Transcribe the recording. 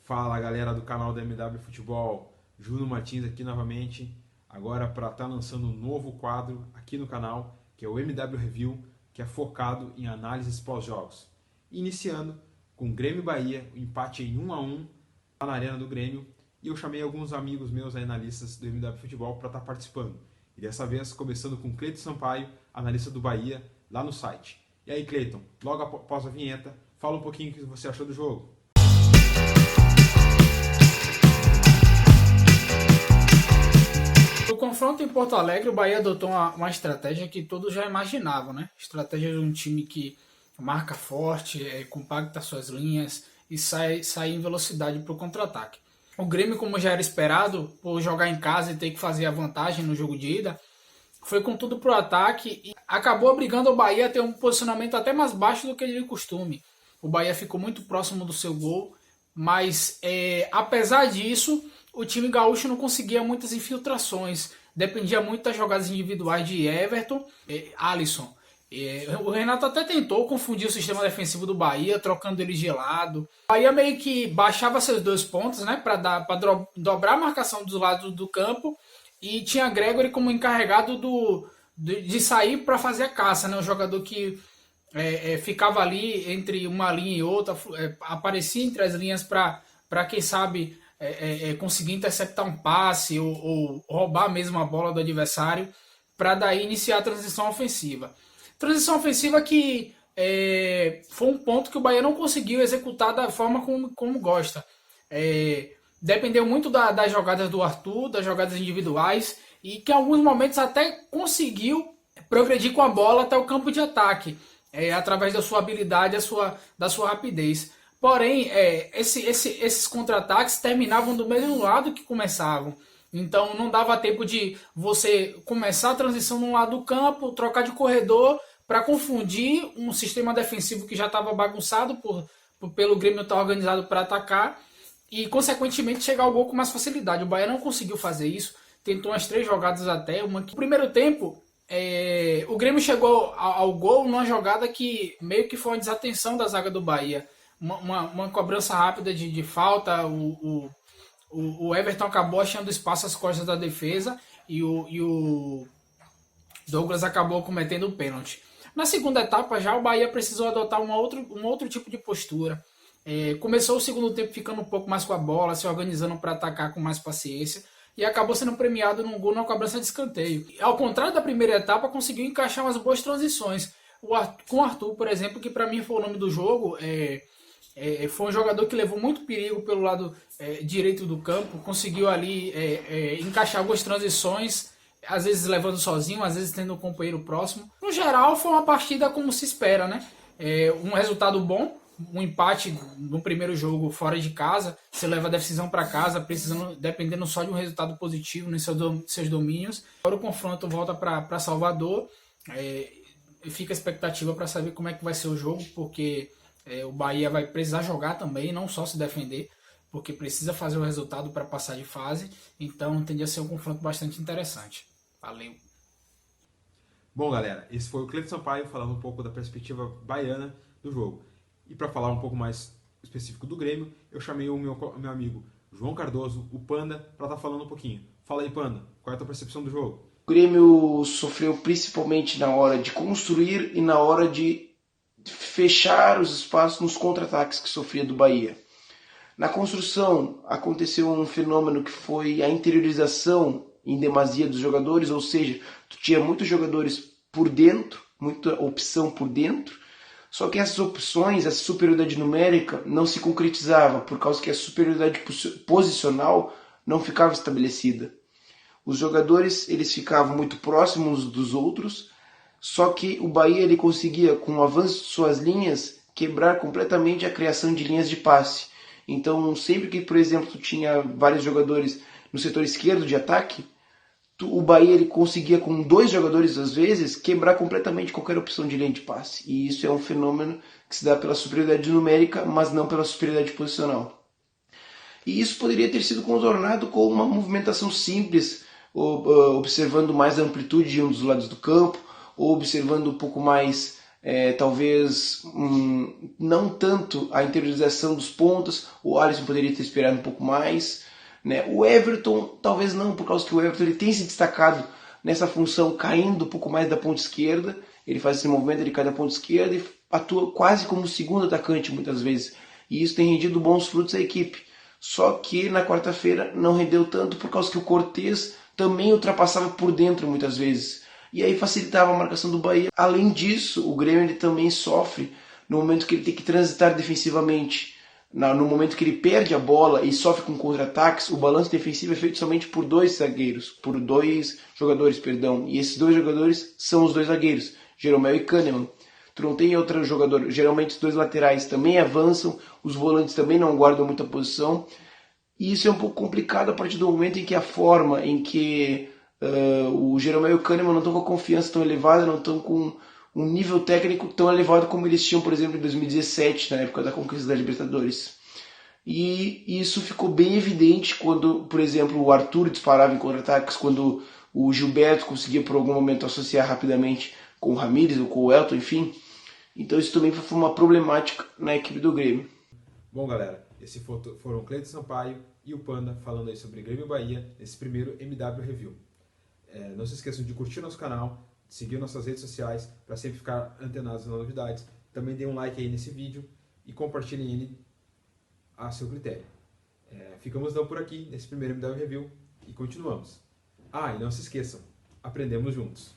Fala galera do canal da MW Futebol, Júnior Martins aqui novamente, agora para estar lançando um novo quadro aqui no canal, que é o MW Review, que é focado em análises pós-jogos. Iniciando com Grêmio e Bahia, o empate em 1-1 lá na Arena do Grêmio, e eu chamei alguns amigos meus analistas do MW Futebol para estar participando. E dessa vez começando com Cleiton Sampaio, analista do Bahia, lá no site. E aí Cleiton, logo após a vinheta, fala um pouquinho o que você achou do jogo. No confronto em Porto Alegre, o Bahia adotou uma estratégia que todos já imaginavam, né? Estratégia de um time que marca forte, compacta suas linhas e sai em velocidade para o contra-ataque. O Grêmio, como já era esperado, por jogar em casa e ter que fazer a vantagem no jogo de ida, foi com tudo para o ataque e acabou obrigando o Bahia a ter um posicionamento até mais baixo do que de costume. O Bahia ficou muito próximo do seu gol, mas apesar disso, o time gaúcho não conseguia muitas infiltrações, dependia muito das jogadas individuais de Everton e Alisson. O Renato até tentou confundir o sistema defensivo do Bahia, trocando ele de lado. O Bahia meio que baixava seus 2 pontos, né, para dobrar a marcação dos lados do campo, e tinha Gregory como encarregado de sair para fazer a caça, né, um jogador que ficava ali entre uma linha e outra, aparecia entre as linhas para quem sabe conseguir interceptar um passe ou roubar mesmo a bola do adversário, para daí iniciar a transição ofensiva. Transição ofensiva que foi um ponto que o Bahia não conseguiu executar da forma como gosta. Dependeu muito das jogadas do Arthur, das jogadas individuais, e que em alguns momentos até conseguiu progredir com a bola até o campo de ataque, através da sua habilidade, da sua rapidez. Porém, esses contra-ataques terminavam do mesmo lado que começavam. Então não dava tempo de você começar a transição num lado do campo, trocar de corredor para confundir um sistema defensivo que já estava bagunçado pelo Grêmio estar organizado para atacar e, consequentemente, chegar ao gol com mais facilidade. O Bahia não conseguiu fazer isso, tentou umas 3 jogadas até. No primeiro tempo, o Grêmio chegou ao gol numa jogada que meio que foi uma desatenção da zaga do Bahia. Uma cobrança rápida de falta, o Everton acabou achando espaço às costas da defesa e o Douglas acabou cometendo o pênalti. Na segunda etapa já o Bahia precisou adotar um outro tipo de postura. Começou o segundo tempo ficando um pouco mais com a bola, se organizando para atacar com mais paciência e acabou sendo premiado num gol na cobrança de escanteio. Ao contrário da primeira etapa, conseguiu encaixar umas boas transições. Com o Arthur, por exemplo, que para mim foi o nome do jogo, foi um jogador que levou muito perigo pelo lado direito do campo, conseguiu ali encaixar algumas transições, às vezes levando sozinho, às vezes tendo um companheiro próximo. No geral, foi uma partida como se espera, né? Um resultado bom, um empate no primeiro jogo fora de casa, você leva a decisão para casa, dependendo só de um resultado positivo nos seus domínios. Agora o confronto volta para Salvador, fica a expectativa para saber como é que vai ser o jogo, porque o Bahia vai precisar jogar também, não só se defender, porque precisa fazer o resultado para passar de fase, então tende a ser um confronto bastante interessante. Valeu! Bom galera, esse foi o Cleiton Sampaio falando um pouco da perspectiva baiana do jogo. E para falar um pouco mais específico do Grêmio, eu chamei o meu amigo João Cardoso, o Panda, para estar falando um pouquinho. Fala aí Panda, qual é a tua percepção do jogo? O Grêmio sofreu principalmente na hora de construir e na hora de fechar os espaços nos contra-ataques que sofria do Bahia. Na construção aconteceu um fenômeno que foi a interiorização em demasia dos jogadores, ou seja, tu tinha muitos jogadores por dentro, muita opção por dentro, só que essas opções, essa superioridade numérica não se concretizava, por causa que a superioridade posicional não ficava estabelecida. Os jogadores eles ficavam muito próximos dos outros, só que o Bahia ele conseguia, com o avanço de suas linhas, quebrar completamente a criação de linhas de passe. Então, sempre que, por exemplo, tu tinha vários jogadores no setor esquerdo de ataque, o Bahia ele conseguia, com 2 jogadores às vezes, quebrar completamente qualquer opção de linha de passe. E isso é um fenômeno que se dá pela superioridade numérica, mas não pela superioridade posicional. E isso poderia ter sido contornado com uma movimentação simples, observando mais a amplitude de um dos lados do campo, ou observando um pouco mais talvez não tanto a interiorização dos pontas, o Alisson poderia ter esperado um pouco mais, né? O Everton talvez não, por causa que o Everton ele tem se destacado nessa função, caindo um pouco mais da ponta esquerda, ele faz esse movimento, ele cai da ponta esquerda e atua quase como segundo atacante muitas vezes, e isso tem rendido bons frutos à equipe. Só que na quarta-feira não rendeu tanto por causa que o Cortez também ultrapassava por dentro muitas vezes. E aí facilitava a marcação do Bahia. Além disso, o Grêmio ele também sofre no momento que ele tem que transitar defensivamente. No momento que ele perde a bola e sofre com contra-ataques, o balanço defensivo é feito somente por dois jogadores, perdão. E esses dois jogadores são os dois zagueiros, Jeromel e Kahneman. Tu não tem outro jogador. Geralmente os dois laterais também avançam, os volantes também não guardam muita posição. E isso é um pouco complicado a partir do momento em que a forma em que o Jeromel e o Kahneman não estão com a confiança tão elevada, não estão com um nível técnico tão elevado como eles tinham, por exemplo, em 2017, na época da conquista da Libertadores. E isso ficou bem evidente quando, por exemplo, o Arthur disparava em contra-ataques, quando o Gilberto conseguia por algum momento associar rapidamente com o Ramírez ou com o Elton, enfim. Então isso também foi uma problemática na equipe do Grêmio. Bom, galera, esses foram o Cleiton Sampaio e o Panda falando aí sobre Grêmio e Bahia nesse primeiro MW Review. Não se esqueçam de curtir nosso canal, de seguir nossas redes sociais para sempre ficar antenados nas novidades. Também dê um like aí nesse vídeo e compartilhem ele a seu critério. Ficamos então por aqui nesse primeiro MW Review e continuamos. E não se esqueçam, aprendemos juntos.